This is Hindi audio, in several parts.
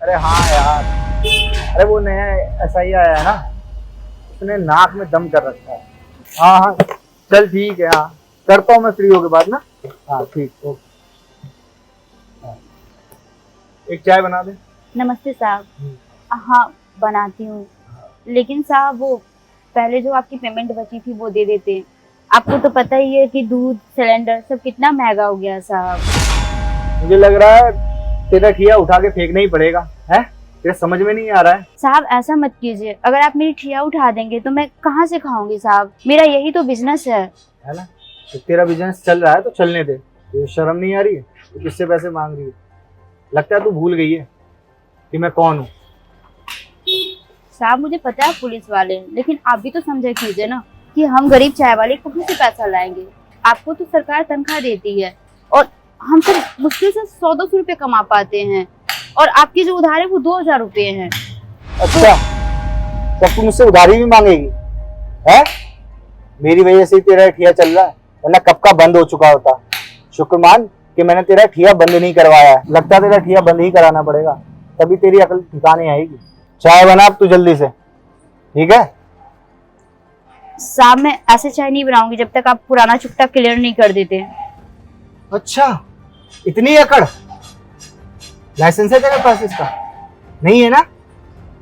अरे हाँ यार, अरे वो नया एसआई आया है ना, उसने नाक में दम कर रखा है। हाँ हाँ, चल ठीक है, हाँ करता हूँ मैं फ्री होके बाद ना। हाँ ठीक, ओके। हाँ, एक चाय बना दे। नमस्ते साहब। हाँ, बनाती हूँ। लेकिन साहब वो पहले जो आपकी पेमेंट बची थी वो दे देते। आपको तो पता ही है कि दूध सिलेंडर सब कितना महंगा हो गया साहब। मुझे लग रहा है तेरा ठिया उठा के फेंकना ही पड़ेगा, है? तेरे समझ में नहीं आ रहा है। साहब ऐसा मत कीजिए, अगर आप मेरी ठिया उठा देंगे तो मैं कहाँ से खाऊंगी साहब, मेरा यही तो बिजनेस है ना? तो तेरा बिजनेस चल रहा है तो चलने दे। तुझे शर्म नहीं आ रही है? तो किससे पैसे मांग रही है? लगता है तू भूल गई है कि मैं कौन हूँ। साहब। मुझे पता है पुलिस वाले हैं, लेकिन आप भी तो समझा कीजिए ना कि हम गरीब चाय वाले कहाँ से पैसा लाएंगे। आपको तो सरकार तनख्वाह देती है और हम तो मुश्किल से 100-200 रुपए कमा पाते हैं, और आपकी जो उधार है वो 2000 रुपए है। अच्छा, तब तू मुझसे उधारी भी मांगेगी? है? मेरी वजह से ही तेरा ठिया चल रहा है, वरना कब का बंद हो चुका होता। शुक्र मान कि मैंने तेरा ठिया बंद नहीं करवाया है। लगता है तेरा ठिया बंद ही कराना पड़ेगा, तभी तेरी अकल ठिकाने आएगी। चाय बना अब तू जल्दी से, ठीक है? साहब मैं ऐसे चाय नहीं बनाऊंगी जब तक आप पुराना चुकता क्लियर नहीं कर देते। अच्छा, इतनी अकड़? लाइसेंस है तेरे पास इसका? नहीं है ना?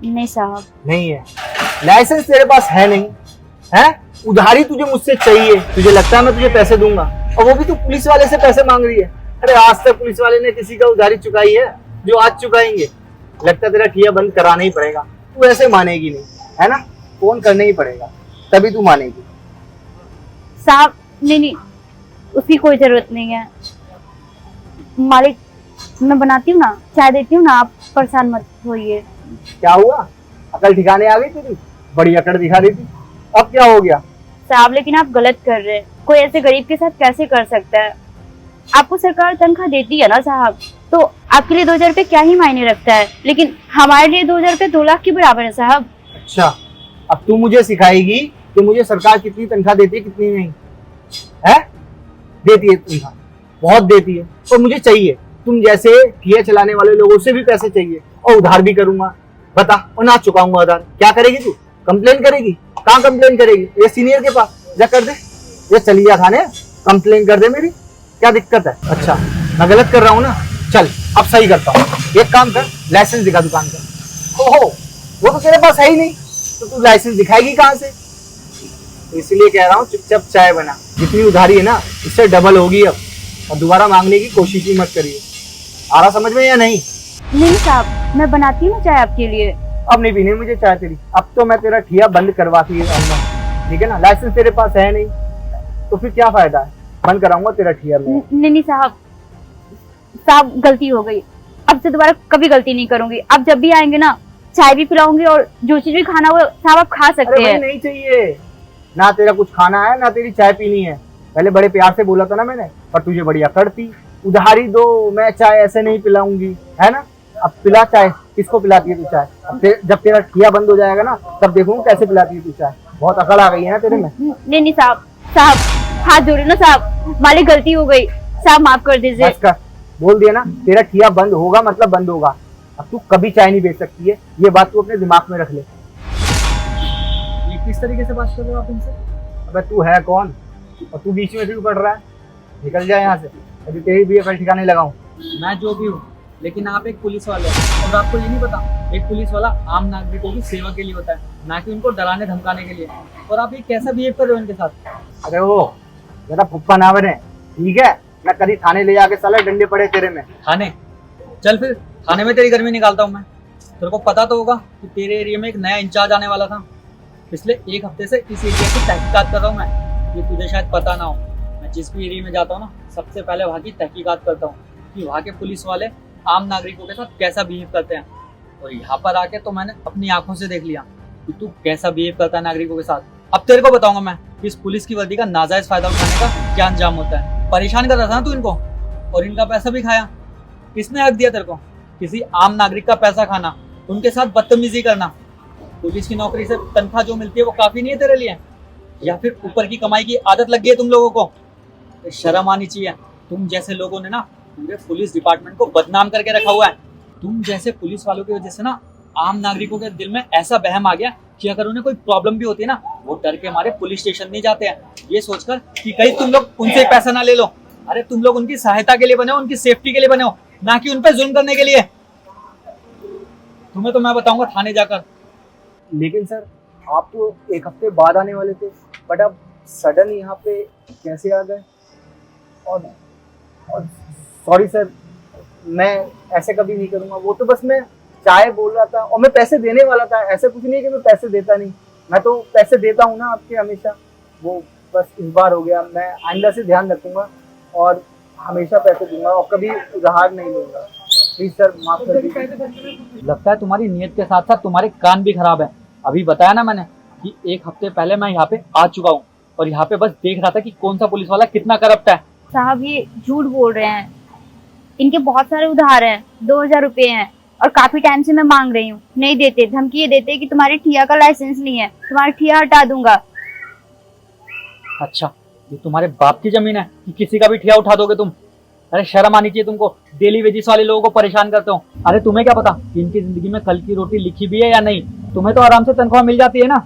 नहीं साहब। नहीं है, लाइसेंस तेरे पास है नहीं है? उधारी तुझे मुझसे चाहिए, तुझे लगता है मैं तुझे पैसे दूंगा, और वो भी तू पुलिस वाले से पैसे मांग रही है। अरे आज तक पुलिस वाले ने किसी का उधारी चुकाई है जो आज चुकाएंगे? लगता है तेरा ठिया बंद कराना ही पड़ेगा। तू ऐसे मानेगी नहीं, है ना? फोन करना ही पड़ेगा, तभी तू मानेगी। साहब नहीं नहीं, उसकी कोई जरूरत नहीं है। मालिक मैं बनाती हूँ ना, चाय देती हूँ ना, आप परेशान मत होइए। क्या हुआ, अकल ठिकाने आ गई तेरी? बड़ी अकड़ दिखा रही थी, अब क्या हो गया? साहब लेकिन आप गलत कर रहे हैं, कोई ऐसे गरीब के साथ कैसे कर सकता है। आपको सरकार तनख्वाह देती है ना साहब, तो आपके लिए 2000 रुपए क्या ही मायने रखता है, लेकिन हमारे लिए 2000 रुपए 2 लाख के बराबर है साहब। अच्छा, अब तू मुझे सिखाएगी कि मुझे सरकार कितनी तनख्वाह देती है कितनी नहीं है? देती है तनख्वाह, बहुत देती है, और मुझे चाहिए। तुम जैसे ठिया चलाने वाले लोगों से भी पैसे चाहिए, और उधार भी करूंगा। बता, और ना चुकाऊंगा उधार, क्या करेगी तू? कंप्लेन करेगी? कहाँ कंप्लेन करेगी? ये सीनियर के पास जा कर दे, ये चली जा थाने, कंप्लेन कर दे मेरी, क्या दिक्कत है? अच्छा, मैं गलत कर रहा हूँ ना? चल अब सही करता हूँ, एक काम कर, लाइसेंस दिखा दुकान का। ओहो, वो तो तेरे पास है ही नहीं, तो तू लाइसेंस दिखाएगी कहाँ से? इसलिए कह रहा हूँ चुपचाप चाय बना, जितनी उधारी है ना इससे डबल होगी अब, और दोबारा मांगने की कोशिश ही मत करिए। आ रहा समझ में या नहीं? नहीं साहब, मैं बनाती हूँ चाय आपके लिए। अब नहीं पीनी मुझे चाय तेरी, अब तो मैं तेरा ठिया बंद करवाती रहूंगा, ठीक है ना? लाइसेंस तेरे पास है नहीं तो फिर क्या फायदा है? बंद कराऊंगा तेरा ठिया में। नहीं साहब, साहब गलती हो गई, अब से दोबारा कभी गलती नहीं करूंगी। आप जब भी आएंगे ना, चाय भी पिलाऊंगी, और जो चीज भी खाना वो साहब आप खा सकते हैं। नहीं चाहिए ना, तेरा कुछ खाना है ना तेरी चाय पीनी है। पहले बड़े प्यार से बोला था ना मैंने, पर तुझे बड़ी अकड़ थी। उधारी दो, मैं चाय ऐसे नहीं पिलाऊंगी, है ना? अब पिला चाय, किसको पिलाती है तू चाय? अब जब तेरा ठिया बंद हो जाएगा ना, तब देखूंगा कैसे पिलाती है तू चाय। बहुत अकड़ आ गई है ना तेरे में। नहीं साहब, साहब हाथ जोड़े ना साहब, मालिक गलती हो गई साहब, माफ कर दीजिए। बस कर, बोल दिया ना, तेरा ठिया बंद होगा मतलब बंद होगा। अब तू कभी चाय नहीं बेच सकती है, ये बात तू अपने दिमाग में रख ले। ये किस तरीके से बात कर रहे हो आप इनसे? अबे तू है कौन, और तू बीच में क्यों पड़ रहा है? निकल जाए यहाँ से, अभी तेरी भी अकल ठिकाने लगाऊं। मैं जो भी हूँ, लेकिन आप एक पुलिस वाले हैं, और आपको ये नहीं पता एक पुलिस वाला आम नागरिकों की सेवा के लिए होता है, ना कि उनको डराने धमकाने के लिए। और आप ये कैसा बिहेव कर रहे हो इनके साथ? अरे वो जरा फुप्पा ना बने, ठीक है? मैं कभी थाने ले जाके साला डंडे पड़े तेरे में। थाने? चल फिर थाने में तेरी गर्मी निकालता हूँ मैं। तेरे को पता तो होगा कि तेरे एरिया में एक नया इंचार्ज आने वाला था। पिछले 1 हफ्ते से इस एरिया की तहकीकात कर रहा हूँ मैं। ये तुझे शायद पता ना हो, मैं जिस भी एरिया में जाता हूँ ना, सबसे पहले वहाँ की तहकीकात करता हूँ कि वहाँ के पुलिस वाले आम नागरिकों के साथ कैसा बिहेव करते हैं। और यहाँ पर आके तो मैंने अपनी आंखों से देख लिया कि तू कैसा बिहेव करता है नागरिकों के साथ। अब तेरे को बताऊंगा मैं कि इस पुलिस की वर्दी का नाजायज फायदा उठाने का क्या अंजाम होता है। परेशान कर रहा था ना तू इनको, और इनका पैसा भी खाया। किसने हक दिया तेरे को किसी आम नागरिक का पैसा खाना, उनके साथ बदतमीजी करना? पुलिस की नौकरी से तनख्वाह जो मिलती है वो काफी नहीं है तेरे लिए, या फिर ऊपर की कमाई की आदत लग गई है तुम लोगों को? शर्म आनी चाहिए। तुम जैसे लोगों ने ना पूरे पुलिस डिपार्टमेंट को बदनाम करके रखा हुआ है। तुम जैसे पुलिस वालों की वजह से ना आम नागरिकों के दिल में ऐसा वहम आ गया कि अगर उन्हें कोई प्रॉब्लम भी होती है ना, वो डर के मारे पुलिस स्टेशन नहीं जाते हैं, ये सोचकर कि कहीं तुम लोग उनसे पैसा ना ले लो। अरे तुम लोग उनकी सहायता के लिए बने हो, उनकी सेफ्टी के लिए बने हो, ना कि उन पे जुल्म करने के लिए। तुम्हें तो मैं बताऊंगा थाने जाकर। लेकिन सर आप तो एक हफ्ते बाद आने वाले थे, बट अब सडन यहाँ पे कैसे आ गए? और सॉरी सर, मैं ऐसे कभी नहीं करूँगा। वो तो बस मैं चाय बोल रहा था और मैं पैसे देने वाला था। ऐसा कुछ नहीं है कि मैं पैसे देता नहीं, मैं तो पैसे देता हूँ ना आपके हमेशा। वो बस इस बार हो गया, मैं आइंदा से ध्यान रखूंगा और हमेशा पैसे दूंगा और कभी उधार नहीं लूंगा। प्लीज सर माफ कर दीजिए। लगता है तुम्हारी नीयत के साथ साथ तुम्हारे कान भी खराब है। अभी बताया ना मैंने कि एक हफ्ते पहले मैं यहाँ पे आ चुका हूँ और यहाँ पे बस देख रहा था कि कौन सा पुलिस वाला कितना करप्ट है। साहब ये झूठ बोल रहे हैं, इनके बहुत सारे उधार हैं, 2000 रुपए हैं और काफी टाइम से मैं मांग रही हूँ, नहीं देते। धमकी ये देते कि तुम्हारी ठिया का लाइसेंस नहीं है, तुम्हारी ठिया हटा दूंगा। अच्छा, ये तुम्हारे बाप की जमीन है कि किसी का भी ठिया उठा दोगे तुम? अरे शर्म आनी चाहिए तुमको, डेली वेजिस वाले लोगों को परेशान करते हो। अरे तुम्हें क्या पता कि इनकी जिंदगी में कल की रोटी लिखी भी है या नहीं। तुम्हें तो आराम से तनख्वाह मिल जाती है ना,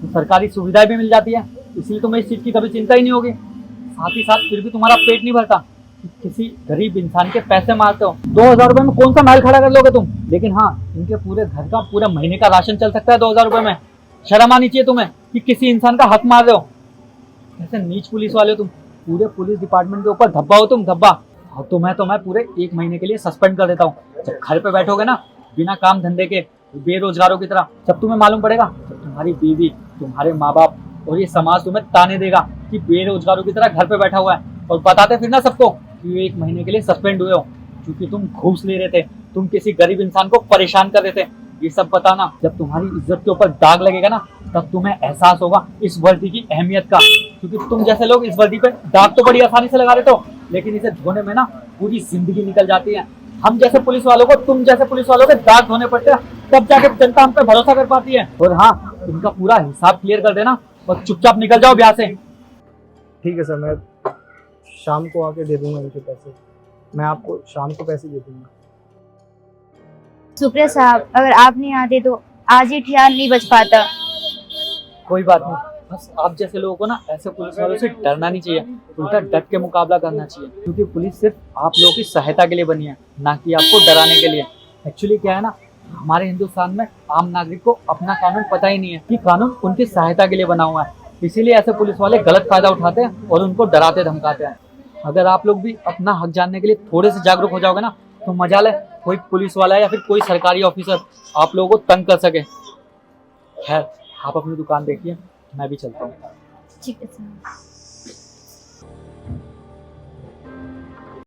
तो सरकारी सुविधाएं भी मिल जाती है, इसलिए तुम्हें इस चीज की कभी चिंता ही नहीं होगी। साथ ही साथ फिर भी तुम्हारा पेट नहीं भरता कि किसी गरीब इंसान के पैसे मारते हो। 2000 रुपए में कौन सा महल खड़ा कर लोगे तुम? लेकिन हाँ, इनके पूरे घर का पूरे महीने का राशन चल सकता है 2000 रुपए में। शर्म आनी चाहिए तुम्हें कि किसी इंसान का हक मार रहे हो। ऐसे नीच पुलिस वाले हो तुम, पूरे पुलिस डिपार्टमेंट के ऊपर धब्बा हो तुम, धब्बा। और तुम्हें तो मैं पूरे 1 महीने के लिए सस्पेंड कर देता हूँ। जब घर पे बैठोगे ना बिना काम धंधे के, बेरोजगारों की तरह, जब तुम्हें मालूम पड़ेगा, जब तुम्हारी बीवी, तुम्हारे माँ बाप और ये समाज तुम्हें ताने देगा कि बेरोजगारों की तरह घर पे बैठा हुआ है, और बताते फिर ना सबको कि 1 महीने के लिए सस्पेंड हुए हो क्योंकि तुम घूस ले रहे थे, तुम किसी गरीब इंसान को परेशान कर रहे थे। ये सब बताना, जब तुम्हारी इज्जत के ऊपर दाग लगेगा ना, तब तुम्हें एहसास होगा इस वर्दी की अहमियत का। क्योंकि तुम जैसे लोग इस वर्दी पे दाग तो बड़ी आसानी से लगा देते हो, लेकिन इसे धोने में ना पूरी जिंदगी निकल जाती है। हम जैसे पुलिस वालों को, तुम जैसे पुलिस वालों के दाग धोने पड़ते हैं, तब जाके जनता हम पे भरोसा कर पाती है। और हाँ, इनका पूरा हिसाब क्लियर कर देना और चुपचाप निकल जाओ ब्याह से। ठीक है सर, मैं शाम को आके दे दूंगा इनके पैसे। मैं आपको शाम को पैसे दे दूंगा। शुक्रिया साहब, अगर आप नहीं आते तो आज ये ठिया नहीं बच पाता। कोई बात नहीं, बस आप जैसे लोगों को ना ऐसे पुलिस वालों से डरना नहीं चाहिए, उल्टा डट के मुकाबला करना चाहिए। क्योंकि पुलिस सिर्फ आप लोगों की सहायता के लिए बनी है, ना कि आपको डराने के लिए। एक्चुअली क्या है ना, हमारे हिंदुस्तान में आम नागरिक को अपना कानून पता ही नहीं है कि कानून उनकी सहायता के लिए बना हुआ है। इसीलिए ऐसे पुलिस वाले गलत फायदा उठाते हैं और उनको डराते धमकाते हैं। अगर आप लोग भी अपना हक जानने के लिए थोड़े से जागरूक हो जाओगे ना, तो मजा ले कोई पुलिस वाला या फिर कोई सरकारी ऑफिसर आप लोगों को तंग कर सके। खैर, आप अपनी दुकान देखिए, मैं भी चलता हूँ। ठीक है साहब।